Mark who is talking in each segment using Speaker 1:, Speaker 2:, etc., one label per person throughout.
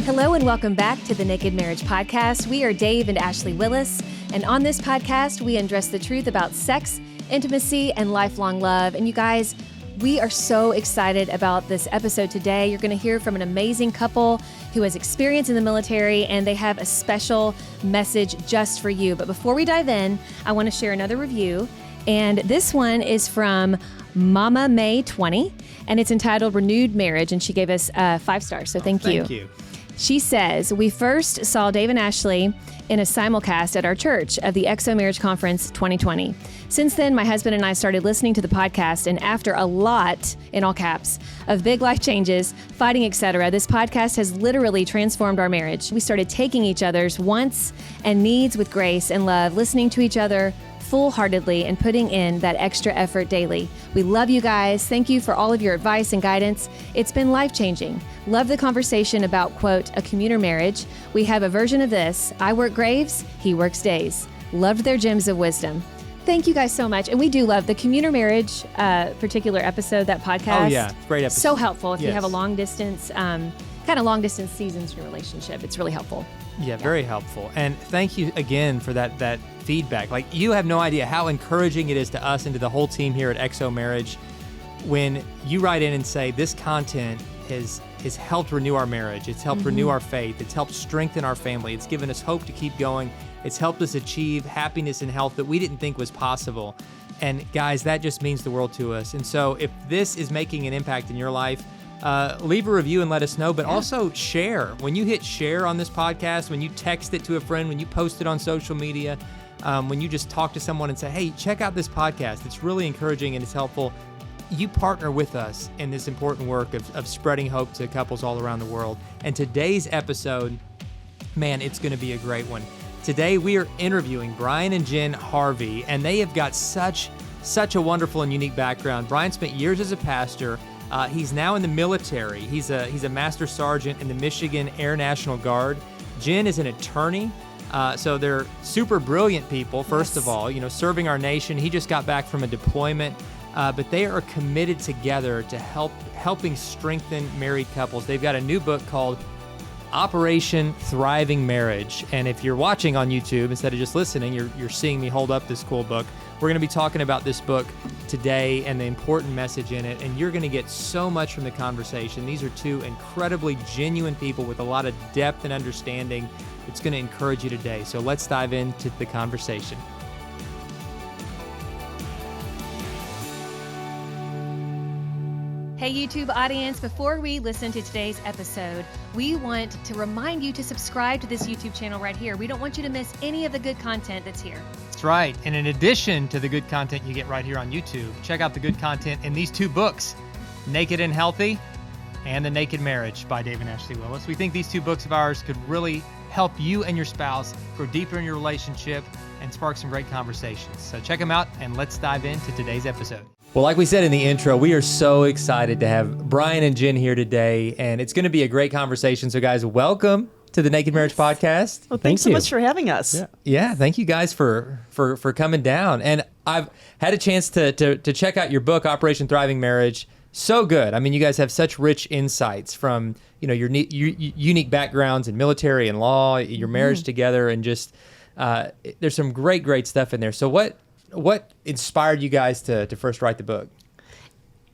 Speaker 1: Hello and welcome back to the Naked Marriage Podcast. We are Dave and Ashley Willis, and on this podcast, we address the truth about sex, intimacy, and lifelong love. And you guys, we are so excited about this episode today. You're going to hear from an amazing couple who has experience in the military, and they have a special message just for you. But before we dive in, I want to share another review, and this one is from Mama May 20, and it's entitled Renewed Marriage, and she gave us 5 stars, so thank you.
Speaker 2: Thank you.
Speaker 1: She says, we first saw Dave and Ashley in a simulcast at our church of the XO Marriage Conference 2020. Since then, my husband and I started listening to the podcast, and after a lot, in all caps, of big life changes, fighting, etc., this podcast has literally transformed our marriage. We started taking each other's wants and needs with grace and love, listening to each other full-heartedly and putting in that extra effort daily. We love you guys. Thank you for all of your advice and guidance. It's been life-changing. Love the conversation about, quote, a commuter marriage. We have a version of this. I work graves, he works days. Loved their gems of wisdom. Thank you guys so much. And we do love the commuter marriage particular episode, that podcast.
Speaker 2: Oh, yeah. Great episode.
Speaker 1: So helpful if you have a long distance, kind of long distance seasons in your relationship. It's really helpful.
Speaker 2: Yeah, very helpful. And thank you again for that feedback. Like, you have no idea how encouraging it is to us and to the whole team here at XO Marriage when you write in and say this content has helped renew our marriage. It's helped renew our faith. It's helped strengthen our family. It's given us hope to keep going. It's helped us achieve happiness and health that we didn't think was possible. And guys, that just means the world to us. And so if this is making an impact in your life, leave a review and let us know, but also share. When you hit share on this podcast, when you text it to a friend, when you post it on social media, when you just talk to someone and say, hey, check out this podcast. It's really encouraging and it's helpful. You partner with us in this important work of spreading hope to couples all around the world. And today's episode, man, it's going to be a great one. Today we are interviewing Bryon and Jenn Harvey, and they have got such a wonderful and unique background. Bryon spent years as a pastor. He's now in the military. He's a master sergeant in the Michigan Air National Guard. Jenn is an attorney. So they're super brilliant people, first of all, serving our nation. He just got back from a deployment, but they are committed together to helping strengthen married couples. They've got a new book called Operation Thriving Marriage. And if you're watching on YouTube, instead of just listening, you're seeing me hold up this cool book. We're going to be talking about this book today and the important message in it, and you're going to get so much from the conversation. These are two incredibly genuine people with a lot of depth and understanding. It's going to encourage you today. So let's dive into the conversation.
Speaker 1: Hey YouTube audience, before we listen to today's episode, we want to remind you to subscribe to this YouTube channel right here. We don't want you to miss any of the good content that's here.
Speaker 2: That's right. And in addition to the good content you get right here on YouTube, check out the good content in these 2 books, Naked and Healthy and The Naked Marriage by Dave and Ashley Willis. We think these 2 books of ours could really help you and your spouse grow deeper in your relationship and spark some great conversations. So check them out, and let's dive into today's episode. Well, like we said in the intro, we are so excited to have Bryon and Jenn here today, and it's going to be a great conversation. So guys, welcome to the Naked Marriage Podcast.
Speaker 3: Well, thanks so much for having us.
Speaker 2: Yeah, thank you guys for coming down. And I've had a chance to check out your book, Operation Thriving Marriage. So good. I mean, you guys have such rich insights from your unique backgrounds in military and law, your marriage together, and just there's some great stuff in there. So what inspired you guys to first write the book?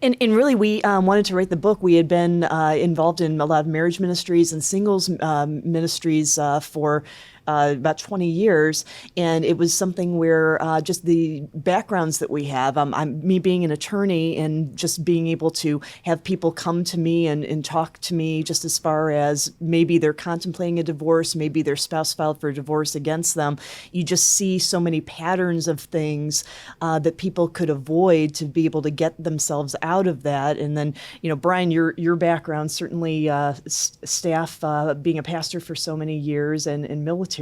Speaker 3: And really, we wanted to write the book. We had been involved in a lot of marriage ministries and singles ministries for about 20 years. And it was something where just the backgrounds that we have, me being an attorney and just being able to have people come to me and talk to me just as far as maybe they're contemplating a divorce, maybe their spouse filed for divorce against them. You just see so many patterns of things that people could avoid to be able to get themselves out of that. And then, Bryon, your background, certainly staff, being a pastor for so many years and military.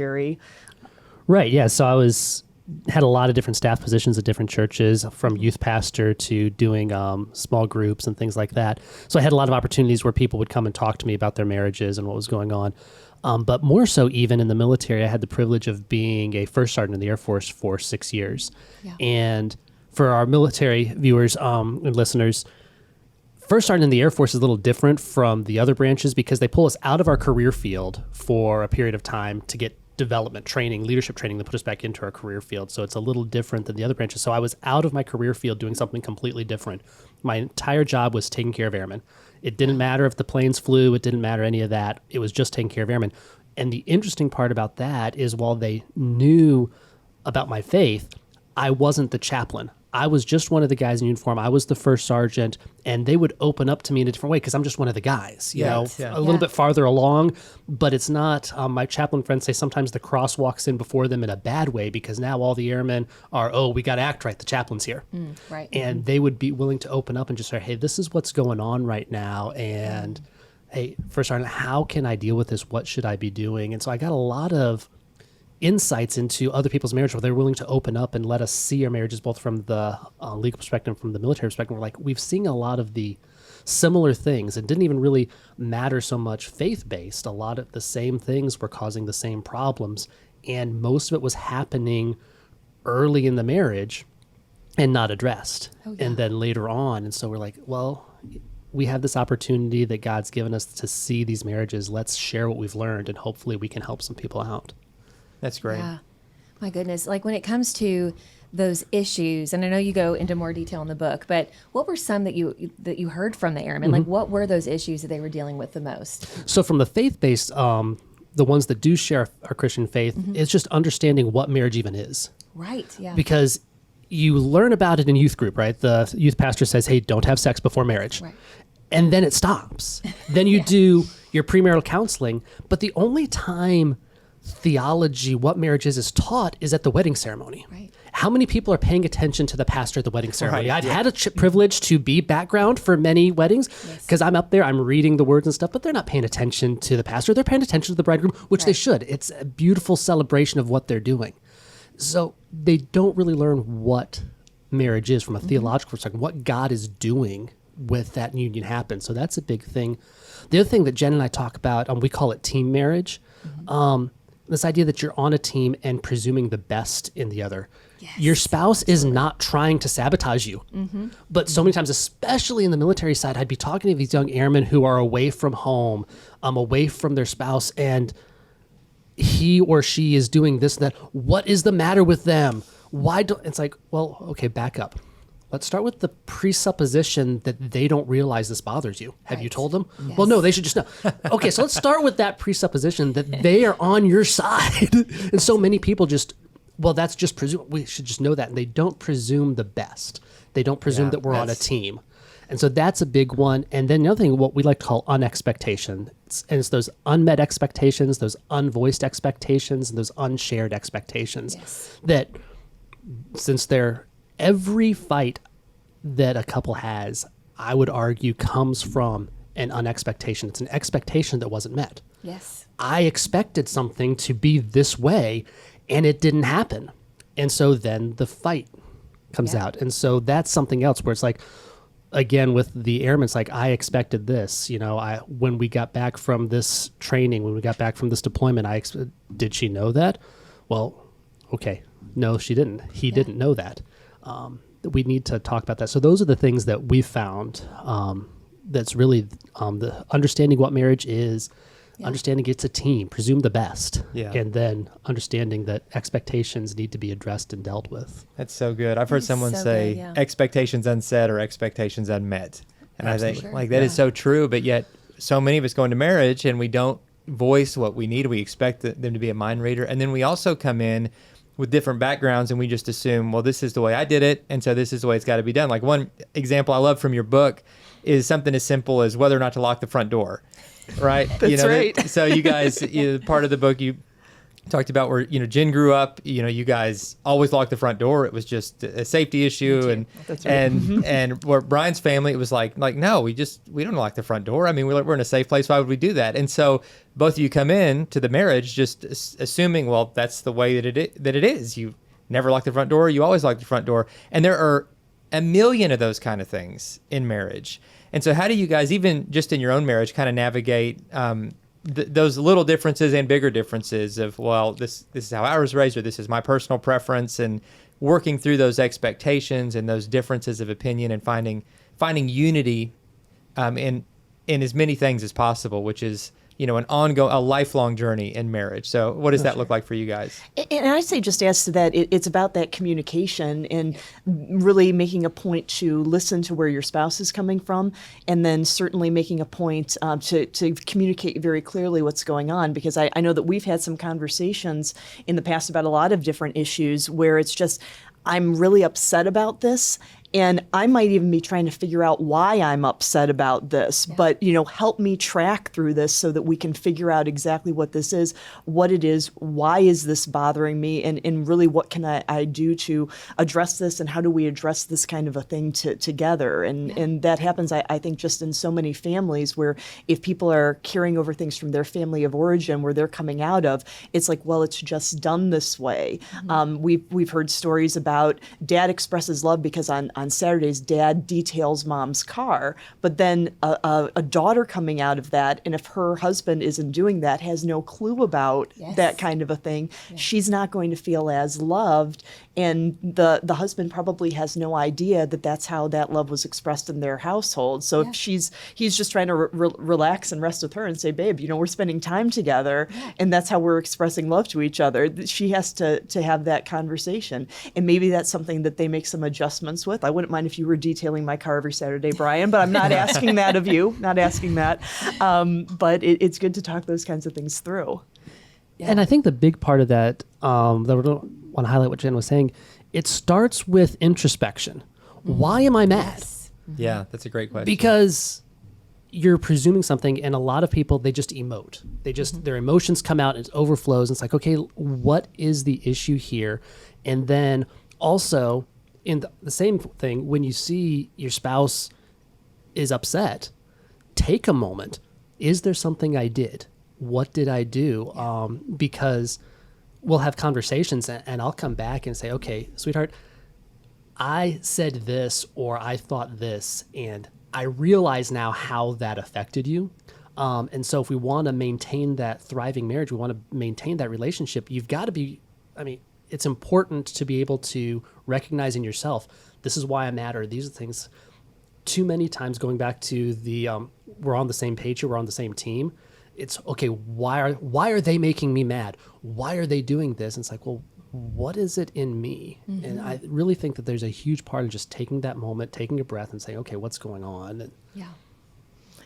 Speaker 4: Right, yeah. So I had a lot of different staff positions at different churches, from youth pastor to doing small groups and things like that. So I had a lot of opportunities where people would come and talk to me about their marriages and what was going on. But more so even in the military, I had the privilege of being a first sergeant in the Air Force for 6 years. Yeah. And for our military viewers and listeners, First Sergeant in the Air Force is a little different from the other branches because they pull us out of our career field for a period of time to get development training, leadership training, to put us back into our career field. So it's a little different than the other branches. So I was out of my career field doing something completely different. My entire job was taking care of airmen. It didn't matter if the planes flew. It didn't matter any of that. It was just taking care of airmen. And the interesting part about that is while they knew about my faith, I wasn't the chaplain. I was just one of the guys in uniform. I was the first sergeant, and they would open up to me in a different way because I'm just one of the guys, you know, a little bit farther along, but it's not, my chaplain friends say sometimes the cross walks in before them in a bad way because now all the airmen are, oh, we got to act right. The chaplain's here.
Speaker 1: Right.
Speaker 4: And they would be willing to open up and just say, hey, this is what's going on right now. And hey, first sergeant, how can I deal with this? What should I be doing? And so I got a lot of insights into other people's marriage where they're willing to open up and let us see our marriages both from the legal perspective, from the military perspective. We're like, we've seen a lot of the similar things. It didn't even really matter so much faith-based. A lot of the same things were causing the same problems. And most of it was happening early in the marriage and not addressed. And then later on. And so we're like, well, we have this opportunity that God's given us to see these marriages. Let's share what we've learned and hopefully we can help some people out.
Speaker 2: That's great.
Speaker 1: Yeah. My goodness. Like when it comes to those issues, and I know you go into more detail in the book, but what were some that you heard from the airmen? Like what were those issues that they were dealing with the most?
Speaker 4: So from the faith-based, the ones that do share our Christian faith, it's just understanding what marriage even is.
Speaker 1: Right. Yeah.
Speaker 4: Because you learn about it in youth group, right? The youth pastor says, hey, don't have sex before marriage.
Speaker 1: Right.
Speaker 4: And then it stops. Then you do your premarital counseling, but the only time theology, what marriage is taught is at the wedding ceremony.
Speaker 1: Right.
Speaker 4: How many people are paying attention to the pastor at the wedding ceremony?
Speaker 2: Right,
Speaker 4: I've had a privilege to be background for many weddings because I'm up there, I'm reading the words and stuff, but they're not paying attention to the pastor. They're paying attention to the bridegroom, which they should. It's a beautiful celebration of what they're doing. So they don't really learn what marriage is from a theological perspective, what God is doing with that union happen. So that's a big thing. The other thing that Jen and I talk about, we call it team marriage. This idea that you're on a team and presuming the best in the other. Yes. Your spouse is not trying to sabotage you. But so many times, especially in the military side, I'd be talking to these young airmen who are away from home, away from their spouse, and he or she is doing this and that. What is the matter with them? Why don't, it's like, well, okay, back up. Let's start with the presupposition that they don't realize this bothers you. Have you told them? Yes. Well, no, they should just know. Okay, so let's start with that presupposition that they are on your side. And so many people just, well, that's just presume. We should just know that. And they don't presume the best. They don't presume that we're on a team. And so that's a big one. And then the other thing, what we like to call unexpectation. It's those unmet expectations, those unvoiced expectations, and those unshared expectations that since they're every fight that a couple has, I would argue, comes from an unexpectation. It's an expectation that wasn't met.
Speaker 1: Yes.
Speaker 4: I expected something to be this way, and it didn't happen. And so then the fight comes out. And so that's something else where it's like, again, with the airmen, it's like, I expected this. You know, when we got back from this training, when we got back from this deployment, did she know that? Well, okay. No, she didn't. He didn't know that. We need to talk about that. So those are the things that we found that's really the understanding what marriage is, understanding it's a team, presume the best, and then understanding that expectations need to be addressed and dealt with.
Speaker 2: That's so good. I've heard someone say expectations unset or expectations unmet. And I think like that is so true, but yet so many of us go into marriage and we don't voice what we need. We expect them to be a mind reader. And then we also come in with different backgrounds and we just assume, well, this is the way I did it, and so this is the way it's got to be done. Like one example I love from your book is something as simple as whether or not to lock the front door, right?
Speaker 3: That's right.
Speaker 2: So you guys, part of the book you talked about where, Jen grew up, you guys always locked the front door. It was just a safety issue. And
Speaker 3: That's right.
Speaker 2: and where Bryan's family, it was like, no, we don't lock the front door. I mean, we're in a safe place. Why would we do that? And so both of you come in to the marriage just assuming, well, that's the way that it is. You never lock the front door. You always lock the front door. And there are a million of those kind of things in marriage. And so how do you guys, even just in your own marriage, kind of navigate those little differences and bigger differences of, well, this is how I was raised, or this is my personal preference, and working through those expectations and those differences of opinion and finding unity in as many things as possible, which is, a lifelong journey in marriage. So what does that look like for you guys?
Speaker 3: And I'd say just as to that, it's about that communication and really making a point to listen to where your spouse is coming from, and then certainly making a point to communicate very clearly what's going on. Because I know that we've had some conversations in the past about a lot of different issues where it's just, I'm really upset about this. And I might even be trying to figure out why I'm upset about this, but, help me track through this so that we can figure out exactly what this is, what it is, why is this bothering me, and really what can I do to address this, and how do we address this kind of a thing together? And that happens, I think, just in so many families where if people are carrying over things from their family of origin where they're coming out of, it's like, well, it's just done this way. We've heard stories about dad expresses love because on Saturdays, dad details mom's car, but then a daughter coming out of that, and if her husband isn't doing that, has no clue about that kind of a thing, she's not going to feel as loved, and the husband probably has no idea that that's how that love was expressed in their household. So if he's just trying to relax and rest with her and say, babe, we're spending time together, and that's how we're expressing love to each other, she has to have that conversation, and maybe that's something that they make some adjustments with. I wouldn't mind if you were detailing my car every Saturday, Bryon, but I'm not asking that of you, not asking that. But it's good to talk those kinds of things through.
Speaker 4: Yeah. And I think the big part of that, that I want to highlight what Jen was saying, it starts with introspection. Why am I mad?
Speaker 2: Yeah, that's a great question.
Speaker 4: Because you're presuming something, and a lot of people, they just emote. Their emotions come out and it overflows. And it's like, okay, what is the issue here? And then also, in the same thing, when you see your spouse is upset, take a moment. Is there something I did? What did I do? Because we'll have conversations, and I'll come back and say, okay, sweetheart, I said this, or I thought this, and I realize now how that affected you. And so if we want to maintain that thriving marriage, we want to maintain that relationship, you've got to be, it's important to be able to recognize in yourself, this is why I'm mad, or these are things. Too many times, going back to the we're on the same page here, we're on the same team. It's okay, why are they making me mad? Why are they doing this? And it's like, well, what is it in me? And I really think that there's a huge part of just taking that moment, taking a breath, and saying, okay, what's going on? And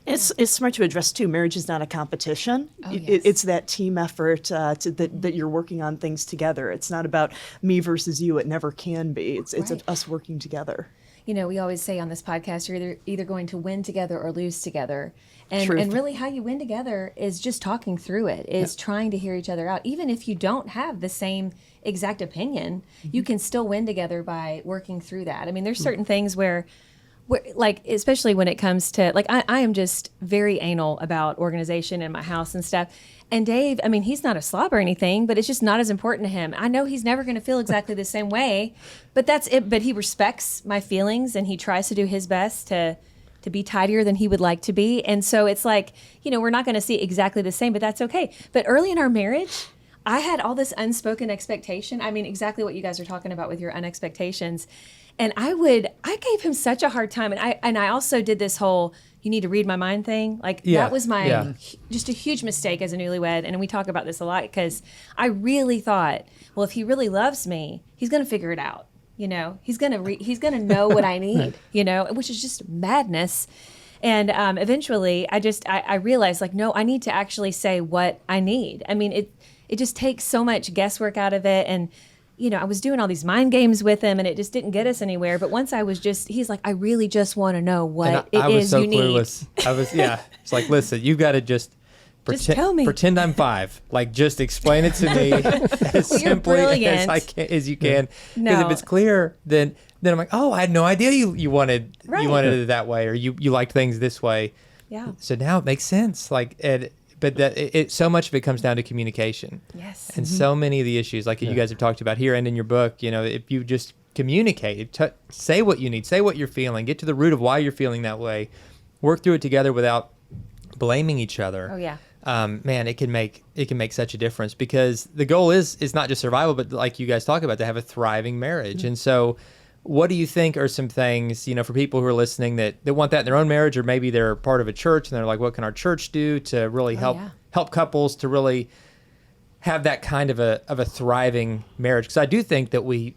Speaker 3: It's smart to address too. Marriage is not a competition.
Speaker 1: Yes.
Speaker 3: It's that team effort that you're working on things together. It's not about me versus you. It never can be. It's us working together.
Speaker 1: We always say on this podcast, you're either going to win together or lose together. And really how you win together is just talking through it, is trying to hear each other out. Even if you don't have the same exact opinion, you can still win together by working through that. There's certain things where like, especially when it comes to, like, I am just very anal about organization in my house and stuff. And Dave, he's not a slob or anything, but it's just not as important to him. I know he's never going to feel exactly the same way, but that's it. But he respects my feelings, and he tries to do his best to be tidier than he would like to be. And so it's like, we're not going to see exactly the same, but that's okay. But early in our marriage, I had all this unspoken expectation. Exactly what you guys are talking about with your unexpectations. And I gave him such a hard time. And I also did this whole, you need to read my mind thing. That was just a huge mistake as a newlywed. And we talk about this a lot because I really thought, well, if he really loves me, he's going to figure it out. He's going to know what I need, which is just madness. And eventually I realized, like, no, I need to actually say what I need. It just takes so much guesswork out of it. And, I was doing all these mind games with him, and it just didn't get us anywhere. But once he's like, I really just want to know what it is you need.
Speaker 2: I was, it's like, listen, you've got to just
Speaker 1: tell me.
Speaker 2: Pretend I'm 5. Like, just explain it to me as simply as you can. Because if it's clear, then I'm like, oh, I had no idea you wanted it that way, or you liked things this way.
Speaker 1: Yeah.
Speaker 2: So now it makes sense. But so much of it comes down to communication.
Speaker 1: Yes.
Speaker 2: And so many of the issues, like you guys have talked about here and in your book, if you just communicate, say what you need, say what you're feeling, get to the root of why you're feeling that way, work through it together without blaming each other.
Speaker 1: Oh yeah.
Speaker 2: Man, it can make such a difference, because the goal is not just survival, but like you guys talk about, to have a thriving marriage. And so what do you think are some things, for people who are listening that want that in their own marriage, or maybe they're part of a church and they're like, what can our church do to really help couples to really have that kind of a thriving marriage? Because I do think that we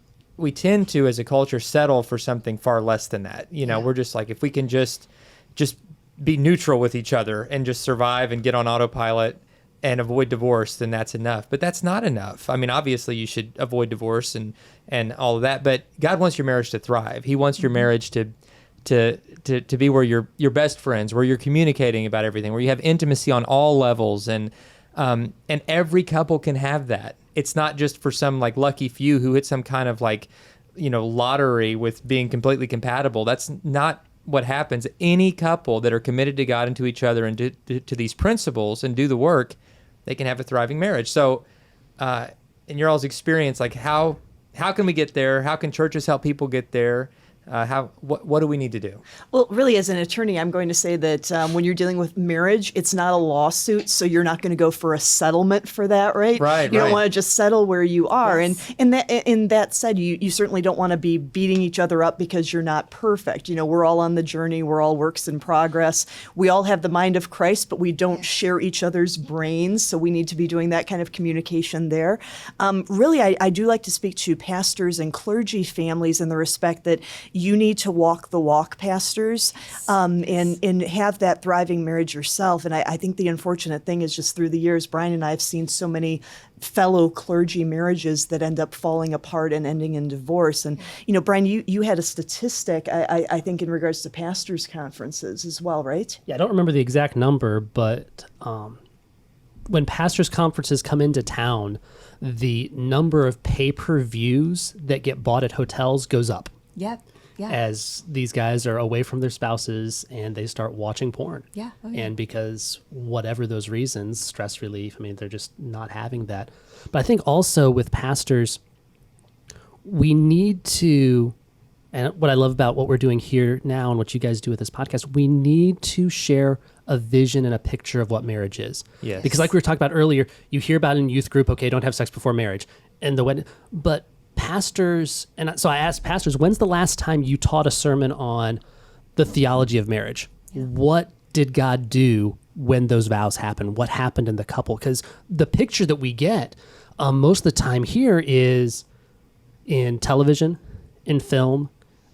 Speaker 2: tend to, as a culture, settle for something far less than that. We're just like, if we can just be neutral with each other and just survive and get on autopilot and avoid divorce, then that's enough. But that's not enough. I mean, obviously you should avoid divorce and all of that, but God wants your marriage to thrive. He wants your marriage to be where you're best friends, where you're communicating about everything, where you have intimacy on all levels, and every couple can have that. It's not just for some like lucky few who hit some kind of like, lottery with being completely compatible. That's not what happens. Any couple that are committed to God and to each other and to these principles and do the work, they can have a thriving marriage. So, in your all's experience, like how can we get there? How can churches help people get there? What do we need to do?
Speaker 3: Well, really, as an attorney, I'm going to say that when you're dealing with marriage, it's not a lawsuit, so you're not going to go for a settlement for that, right?
Speaker 2: Right.
Speaker 3: You don't want to just settle where you are.
Speaker 1: Yes.
Speaker 3: And that said, you certainly don't want to be beating each other up because you're not perfect. We're all on the journey. We're all works in progress. We all have the mind of Christ, but we don't share each other's brains, so we need to be doing that kind of communication there. Really, I do like to speak to pastors and clergy families in the respect that you need to walk the walk, pastors, and have that thriving marriage yourself. And I think the unfortunate thing is just through the years, Bryon and I have seen so many fellow clergy marriages that end up falling apart and ending in divorce. And, Bryon, you had a statistic, I think, in regards to pastors' conferences as well, right?
Speaker 4: Yeah, I don't remember the exact number, but when pastors' conferences come into town, the number of pay-per-views that get bought at hotels goes up.
Speaker 1: Yep. Yeah.
Speaker 4: As these guys are away from their spouses and they start watching porn.
Speaker 1: Yeah. Oh, yeah.
Speaker 4: And because whatever those reasons, stress relief, they're just not having that. But I think also with pastors, we need to, and what I love about what we're doing here now and what you guys do with this podcast, we need to share a vision and a picture of what marriage is.
Speaker 2: Yes.
Speaker 4: Because like we were talking about earlier, you hear about in youth group, okay, don't have sex before marriage. And the wedding, but pastors, and so I asked pastors, when's the last time you taught a sermon on the theology of marriage? Yeah. What did God do when those vows happened? What happened in the couple? Because the picture that we get most of the time here is in television, in film.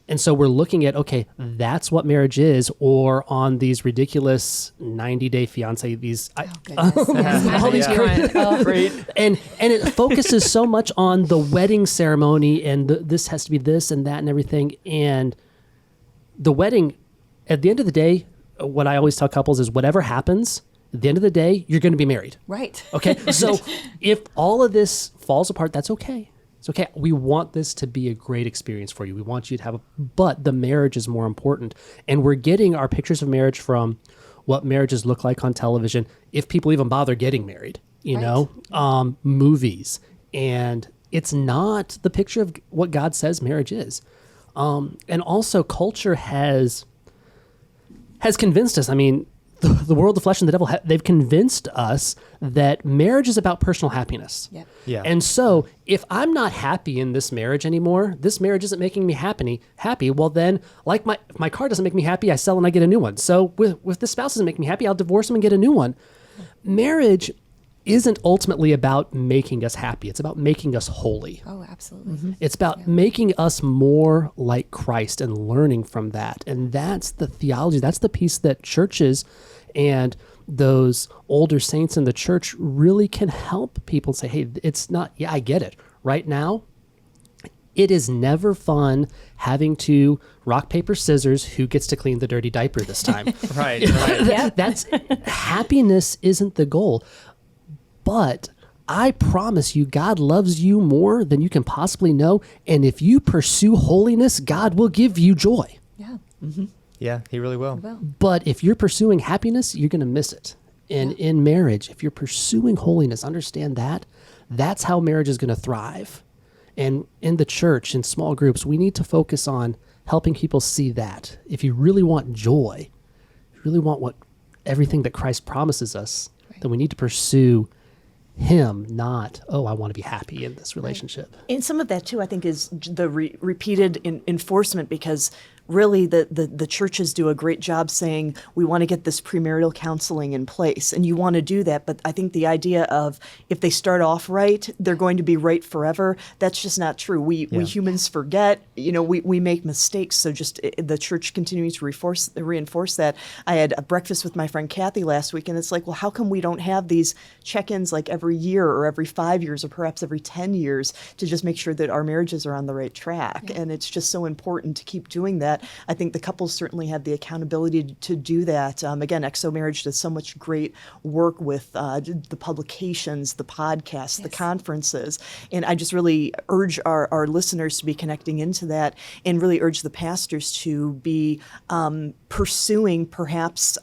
Speaker 4: And so we're looking at, okay, that's what marriage is, or on these ridiculous 90-day fiance, these all these great, and it focuses so much on the wedding ceremony and this has to be this and that and everything. And the wedding, at the end of the day, what I always tell couples is whatever happens, at the end of the day, you're going to be married.
Speaker 1: Right.
Speaker 4: Okay. So if all of this falls apart, that's okay. It's okay. We want this to be a great experience for you. We want you to have but the marriage is more important. And we're getting our pictures of marriage from what marriages look like on television, if people even bother getting married, movies. And it's not the picture of what God says marriage is. And also culture has convinced us. The world, the flesh, and the devil, they've convinced us that marriage is about personal happiness.
Speaker 1: Yep.
Speaker 2: Yeah.
Speaker 4: And so if I'm not happy in this marriage anymore, this marriage isn't making me happy, well then, like if my car doesn't make me happy, I sell and I get a new one. So if the spouse doesn't make me happy, I'll divorce him and get a new one. Marriage isn't ultimately about making us happy. It's about making us holy.
Speaker 1: Oh, absolutely.
Speaker 3: Mm-hmm.
Speaker 4: It's about making us more like Christ and learning from that. And that's the theology. That's the piece that churches and those older saints in the church really can help people say, hey, it's not, I get it. Right now, it is never fun having to rock, paper, scissors, who gets to clean the dirty diaper this time.
Speaker 2: Right.
Speaker 4: That's happiness isn't the goal. But I promise you, God loves you more than you can possibly know. And if you pursue holiness, God will give you joy.
Speaker 1: Yeah.
Speaker 3: Mm-hmm.
Speaker 2: Yeah, he really will.
Speaker 4: But if you're pursuing happiness, you're going to miss it. And in marriage, if you're pursuing holiness, understand that. That's how marriage is going to thrive. And in the church, in small groups, we need to focus on helping people see that. If you really want joy, if you really want everything that Christ promises us, then we need to pursue him, not, oh, I want to be happy in this relationship.
Speaker 3: And some of that, too, I think, is the repeated enforcement, because really the churches do a great job saying we want to get this premarital counseling in place, and you want to do that. But I think the idea of if they start off right, they're going to be right forever, that's just not true. We humans forget, we make mistakes. So just the church continues to reinforce that. I had a breakfast with my friend Kathy last week, and it's like, well, how come we don't have these check-ins like every year or every 5 years or perhaps every 10 years to just make sure that our marriages are on the right track? And it's just so important to keep doing that. I think the couples certainly have the accountability to do that. Again, XO Marriage does so much great work with the publications, the podcasts, the conferences. And I just really urge our listeners to be connecting into that, and really urge the pastors to be pursuing perhaps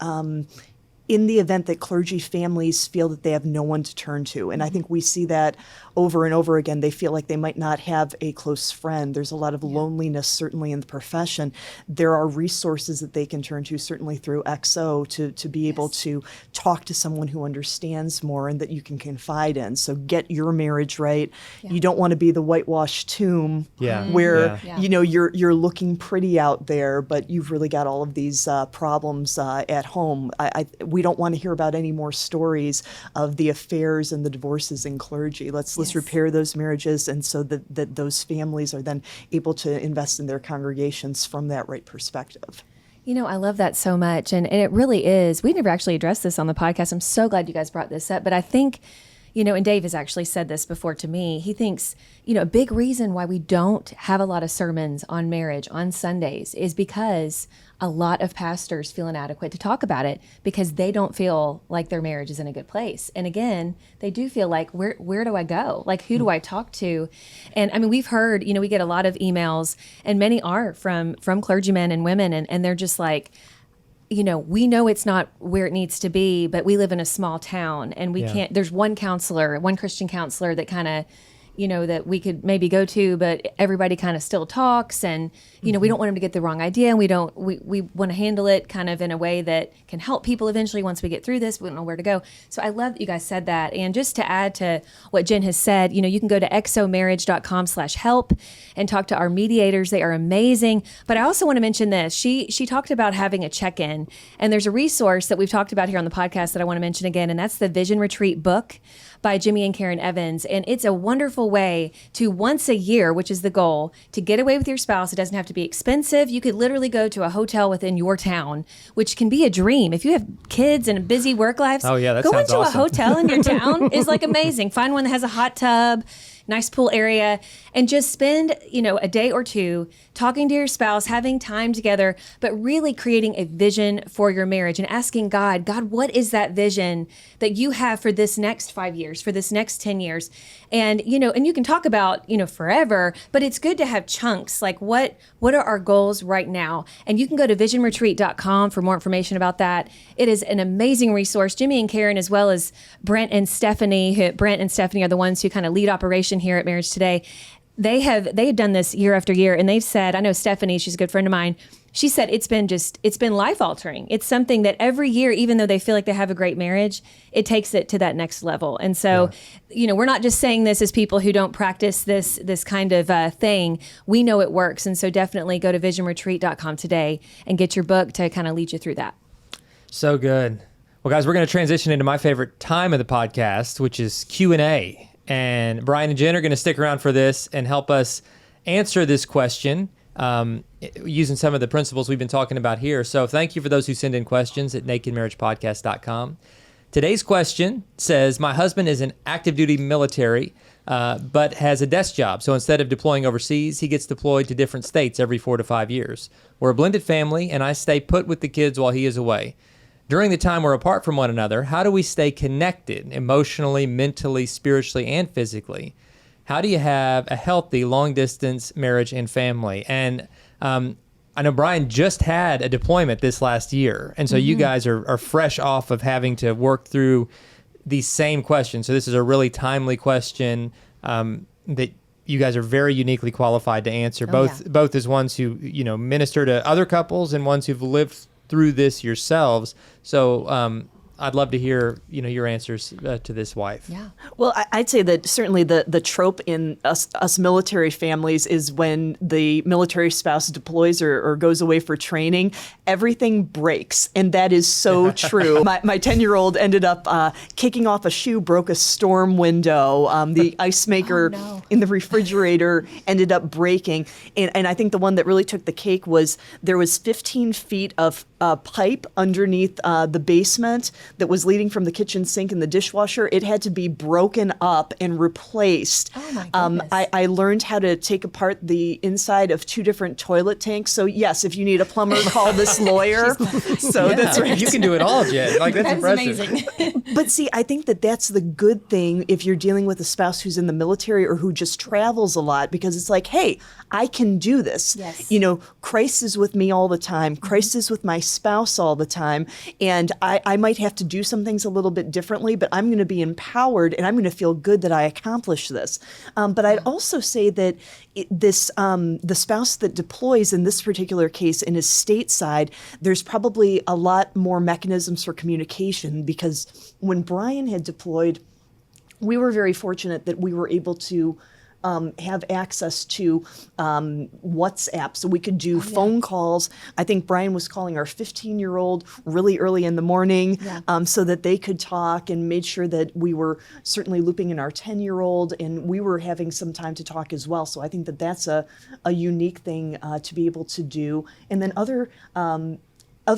Speaker 3: in the event that clergy families feel that they have no one to turn to. And I think we see that over and over again. They feel like they might not have a close friend. There's a lot of loneliness, certainly in the profession. There are resources that they can turn to, certainly through XO, to be able to talk to someone who understands more and that you can confide in. So get your marriage right. You don't want to be the whitewashed tomb where you're looking pretty out there, but you've really got all of these problems at home. We don't want to hear about any more stories of the affairs and the divorces in clergy. Let's repair those marriages, and so that those families are then able to invest in their congregations from that right perspective.
Speaker 1: I love that so much, and it really is. We never actually addressed this on the podcast. I'm so glad you guys brought this up, but I think, and Dave has actually said this before to me, he thinks, a big reason why we don't have a lot of sermons on marriage on Sundays is because a lot of pastors feel inadequate to talk about it because they don't feel like their marriage is in a good place. And again, they do feel like, where do I go? Like, who do I talk to? And I mean, we've heard, we get a lot of emails, and many are from clergymen and women, and they're just like, we know it's not where it needs to be, but we live in a small town, and we can't, there's one Christian counselor that kind of, that we could maybe go to, but everybody kind of still talks, and, we don't want them to get the wrong idea, and we want to handle it kind of in a way that can help people eventually once we get through this. We don't know where to go. So I love that you guys said that. And just to add to what Jenn has said, you can go to xomarriage.com/help and talk to our mediators. They are amazing. But I also want to mention this. She talked about having a check-in, and there's a resource that we've talked about here on the podcast that I want to mention again, and that's the Vision Retreat book by Jimmy and Karen Evans. And it's a wonderful way to, once a year, which is the goal, to get away with your spouse. It doesn't have to be expensive. You could literally go to a hotel within your town, which can be a dream. If you have kids and busy work lives,
Speaker 2: that
Speaker 1: go
Speaker 2: sounds
Speaker 1: into
Speaker 2: awesome.
Speaker 1: a hotel in your town is like amazing. Find one that has a hot tub, nice pool area, and just spend, a day or two talking to your spouse, having time together, but really creating a vision for your marriage and asking God, what is that vision that you have for this next 5 years, for this next 10 years? And, and you can talk about, forever, but it's good to have chunks. Like what are our goals right now? And you can go to visionretreat.com for more information about that. It is an amazing resource. Jimmy and Karen, as well as Brent and Stephanie are the ones who kind of lead operation here at Marriage Today. They have done this year after year, and they've said, I know Stephanie, she's a good friend of mine, she said it's been life altering. It's something that every year, even though they feel like they have a great marriage, it takes it to that next level. And so, we're not just saying this as people who don't practice this kind of thing. We know it works. And so definitely go to visionretreat.com today and get your book to kind of lead you through that.
Speaker 2: So good. Well, guys, we're going to transition into my favorite time of the podcast, which is Q&A. And Bryon and Jenn are going to stick around for this and help us answer this question using some of the principles we've been talking about here. So thank you for those who send in questions at nakedmarriagepodcast.com. Today's question says, my husband is in active duty military, but has a desk job. So instead of deploying overseas, he gets deployed to different states every 4 to 5 years. We're a blended family, and I stay put with the kids while he is away. During the time we're apart from one another, how do we stay connected emotionally, mentally, spiritually, and physically? How do you have a healthy long-distance marriage and family? And I know Bryon just had a deployment this last year, and so you guys are fresh off of having to work through these same questions. So this is a really timely question that you guys are very uniquely qualified to answer, both as ones who minister to other couples and ones who've lived through this yourselves. So I'd love to hear, your answers to this wife.
Speaker 1: Yeah.
Speaker 3: Well, I'd say that certainly the trope in us military families is when the military spouse deploys or goes away for training, everything breaks. And that is so true. My 10-year-old ended up kicking off a shoe, broke a storm window. The ice maker in the refrigerator ended up breaking. And I think the one that really took the cake was there was 15 feet of pipe underneath the basement that was leading from the kitchen sink and the dishwasher. It had to be broken up and replaced.
Speaker 1: Oh my goodness.
Speaker 3: I learned how to take apart the inside of 2 different toilet tanks. So yes, if you need a plumber, call this lawyer. So that's right.
Speaker 2: You can do it all, Jen. Like, that's impressive.
Speaker 1: Amazing.
Speaker 3: But see, I think that that's the good thing if you're dealing with a spouse who's in the military or who just travels a lot, because it's like, hey, I can do this.
Speaker 1: Yes.
Speaker 3: Christ is with me all the time. Christ is with my spouse all the time. And I might have to do some things a little bit differently, but I'm going to be empowered and I'm going to feel good that I accomplished this. But I'd also say that the spouse that deploys in this particular case and is stateside, there's probably a lot more mechanisms for communication, because when Bryon had deployed, we were very fortunate that we were able to have access to WhatsApp, so we could do phone calls. I think Bryon was calling our 15-year-old really early in the morning so that they could talk, and made sure that we were certainly looping in our 10-year-old, and we were having some time to talk as well. So I think that that's a unique thing to be able to do. And then other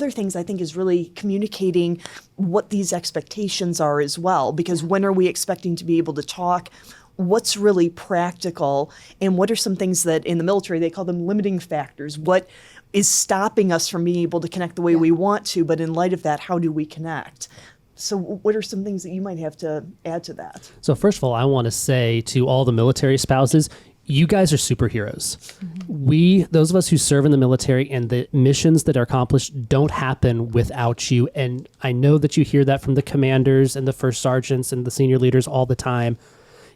Speaker 3: things I think is really communicating what these expectations are as well, because when are we expecting to be able to talk? What's really practical, and what are some things that in the military they call them limiting factors? What is stopping us from being able to connect the way we want to, but in light of that, how do we connect? So what are some things that you might have to add to that?
Speaker 4: So first of all, I want to say to all the military spouses, you guys are superheroes. Those of us who serve in the military and the missions that are accomplished don't happen without you. And I know that you hear that from the commanders and the first sergeants and the senior leaders all the time.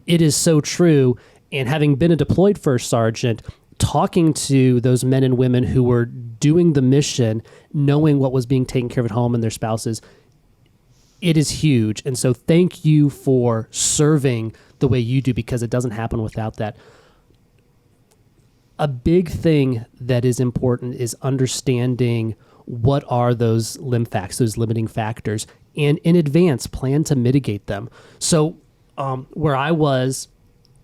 Speaker 4: It is so true. And having been a deployed first sergeant, talking to those men and women who were doing the mission, knowing what was being taken care of at home and their spouses, it is huge. And so thank you for serving the way you do, because it doesn't happen without that. A big thing that is important is understanding what are those those limiting factors, and in advance plan to mitigate them. So where I was,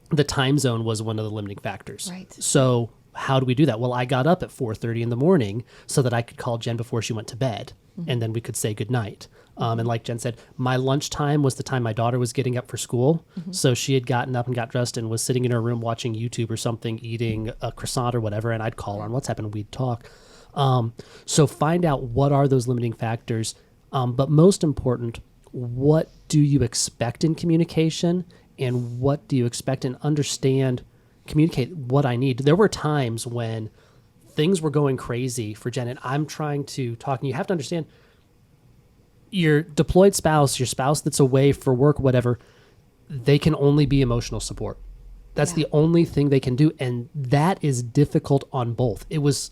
Speaker 4: the time zone was one of the limiting factors.
Speaker 1: Right.
Speaker 4: So how do we do that? Well, I got up at 4:30 in the morning so that I could call Jen before she went to bed, and then we could say goodnight. And like Jen said, my lunchtime was the time my daughter was getting up for school. So she had gotten up and got dressed and was sitting in her room watching YouTube or something, eating a croissant or whatever, and I'd call her on WhatsApp and we'd talk. So find out what are those limiting factors. But most important, what do you expect in communication, and what do you expect, and understand, communicate what I need. There were times when things were going crazy for Jen, and I'm trying to talk, and you have to understand, your deployed spouse, your spouse that's away for work, whatever, they can only be emotional support. That's the only thing they can do, and that is difficult on both. It was,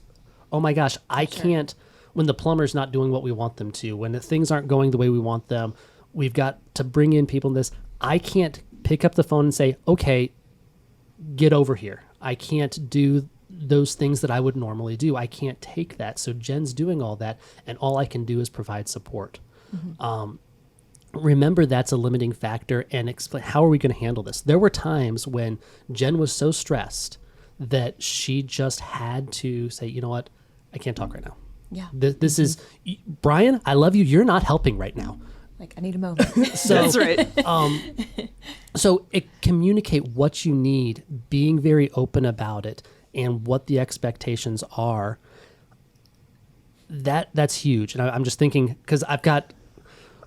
Speaker 4: oh my gosh, I can't, when the plumber's not doing what we want them to, when the things aren't going the way we want them, we've got to bring in people in this. I can't pick up the phone and say, okay, get over here. I can't do those things that I would normally do. I can't take that. So Jen's doing all that, and all I can do is provide support. Remember, that's a limiting factor, and explain, how are we going to handle this? There were times when Jen was so stressed that she just had to say, you know what, I can't talk right now.
Speaker 1: Yeah.
Speaker 4: This is, Bryon, I love you. You're not helping right now.
Speaker 1: Like, I need a moment.
Speaker 4: So,
Speaker 3: That's right.
Speaker 4: So communicate what you need, being very open about it, and what the expectations are. That's huge. And I'm just thinking, because I've got,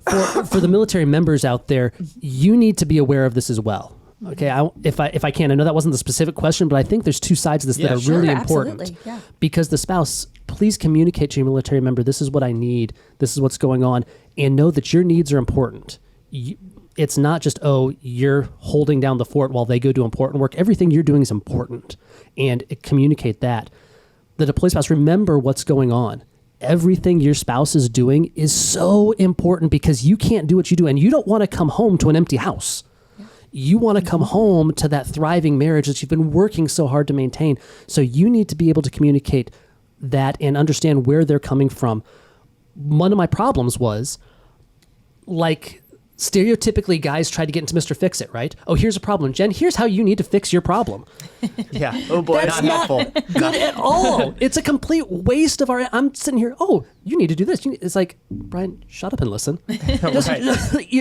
Speaker 4: for the military members out there, you need to be aware of this as well. Okay, if I can, I know that wasn't the specific question, but I think there's two sides of this that are really important.
Speaker 1: Absolutely. Yeah.
Speaker 4: Because the spouse, please communicate to your military member, this is what I need, this is what's going on, and know that your needs are important. It's not just, oh, you're holding down the fort while they go do important work. Everything you're doing is important, and communicate that. The deployed spouse, remember what's going on. everything your spouse is doing is so important because you can't do what you do, and you don't want to come home to an empty house. You want to come home to that thriving marriage that you've been working so hard to maintain. So you need to be able to communicate that and understand where they're coming from. One of my problems was, like, stereotypically guys try to get into Mr. Fix-It, right? Oh, here's a problem. Jen, here's how you need to fix your problem.
Speaker 2: Yeah. Oh boy,
Speaker 4: That's
Speaker 2: not helpful.
Speaker 4: Good at all. It's a complete waste of our, I'm sitting here, oh, you need to do this. It's like, Bryon, shut up and listen.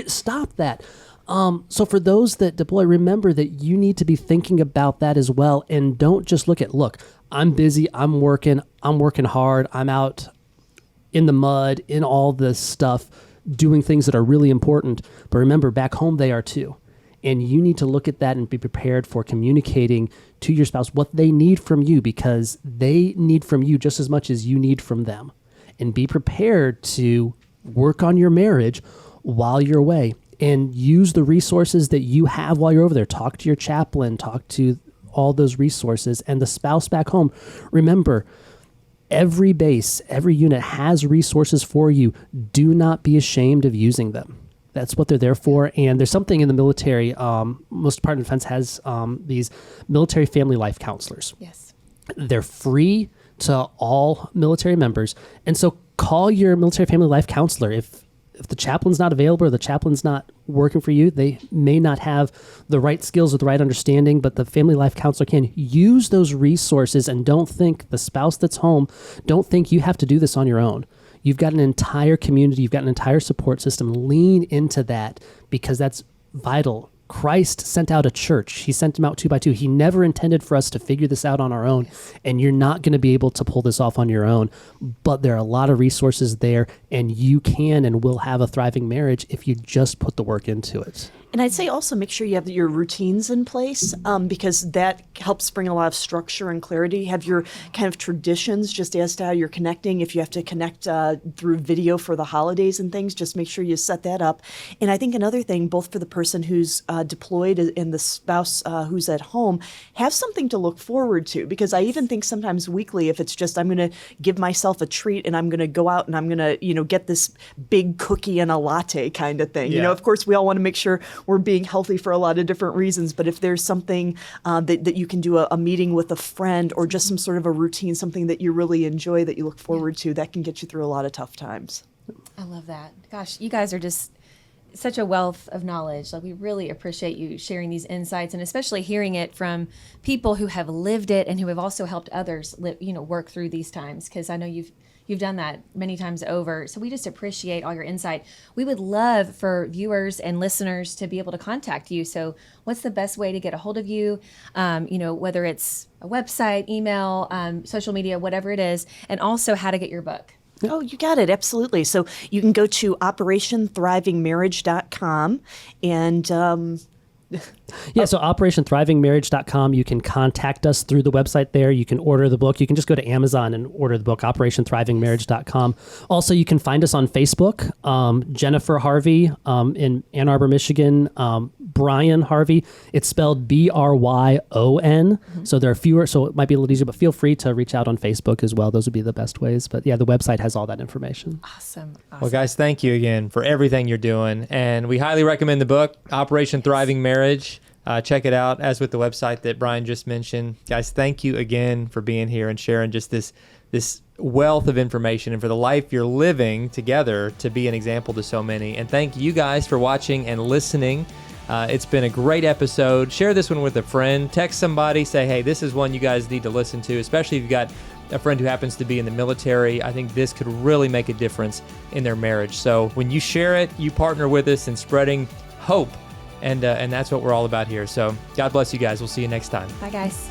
Speaker 4: Stop that. So for those that deploy, remember that you need to be thinking about that as well. And don't just look, I'm busy, I'm working hard, I'm out in the mud, in all this stuff, doing things that are really important. But remember, back home, they are too. And you need to look at that and be prepared for communicating to your spouse what they need from you, because they need from you just as much as you need from them. And be prepared to work on your marriage while you're away. And use the resources that you have while you're over there. Talk to your chaplain, talk to all those resources. And the spouse back home, remember, every base, every unit has resources for you. Do not be ashamed of using them. That's what they're there for. And there's something in the military, most Department of Defense has these military family life counselors.
Speaker 1: Yes.
Speaker 4: They're free to all military members. And so call your military family life counselor. If the chaplain's not available or the chaplain's not working for you, they may not have the right skills or the right understanding, but the family life counselor can. Use those resources, and don't think the spouse that's home, don't think you have to do this on your own. You've got an entire community, you've got an entire support system. Lean into that, because that's vital. Christ sent out a church. He sent them out 2 by 2. He never intended for us to figure this out on our own, and you're not going to be able to pull this off on your own. But there are a lot of resources there, and you can and will have a thriving marriage if you just put the work into it.
Speaker 3: And I'd say also make sure you have your routines in place, because that helps bring a lot of structure and clarity. Have your kind of traditions just as to how you're connecting. If you have to connect through video for the holidays and things, just make sure you set that up. And I think another thing, both for the person who's deployed and the spouse who's at home, have something to look forward to. Because I even think sometimes weekly, if it's just I'm going to give myself a treat and I'm going to go out and I'm going to get this big cookie and a latte kind of thing.
Speaker 2: Yeah.
Speaker 3: Of course, we all want to make sure we're being healthy for a lot of different reasons. But if there's something that you can do, a meeting with a friend, or just some sort of a routine, something that you really enjoy, that you look forward to, that can get you through a lot of tough times.
Speaker 1: I love that. Gosh, you guys are just such a wealth of knowledge. Like, we really appreciate you sharing these insights, and especially hearing it from people who have lived it and who have also helped others work through these times. Because I know you've done that many times over. So we just appreciate all your insight. We would love for viewers and listeners to be able to contact you. So what's the best way to get a hold of you? Whether it's a website, email, social media, whatever it is, and also how to get your book.
Speaker 3: Oh, you got it. Absolutely. So you can go to OperationThrivingMarriage.com and
Speaker 4: so OperationThrivingMarriage.com. You can contact us through the website there. You can order the book. You can just go to Amazon and order the book, OperationThrivingMarriage.com. Also, you can find us on Facebook, Jennifer Harvey in Ann Arbor, Michigan, Bryon Harvey. It's spelled Bryon. So there are fewer, so it might be a little easier, but feel free to reach out on Facebook as well. Those would be the best ways. But yeah, the website has all that information.
Speaker 1: Awesome.
Speaker 2: Well, guys, thank you again for everything you're doing. And we highly recommend the book, Operation Thriving Marriage. Check it out, as with the website that Bryon just mentioned. Guys, thank you again for being here and sharing just this wealth of information, and for the life you're living together to be an example to so many. And thank you guys for watching and listening. It's been a great episode. Share this one with a friend. Text somebody. Say, hey, this is one you guys need to listen to, especially if you've got a friend who happens to be in the military. I think this could really make a difference in their marriage. So when you share it, you partner with us in spreading hope. And that's what we're all about here. So God bless you guys. We'll see you next time.
Speaker 1: Bye, guys.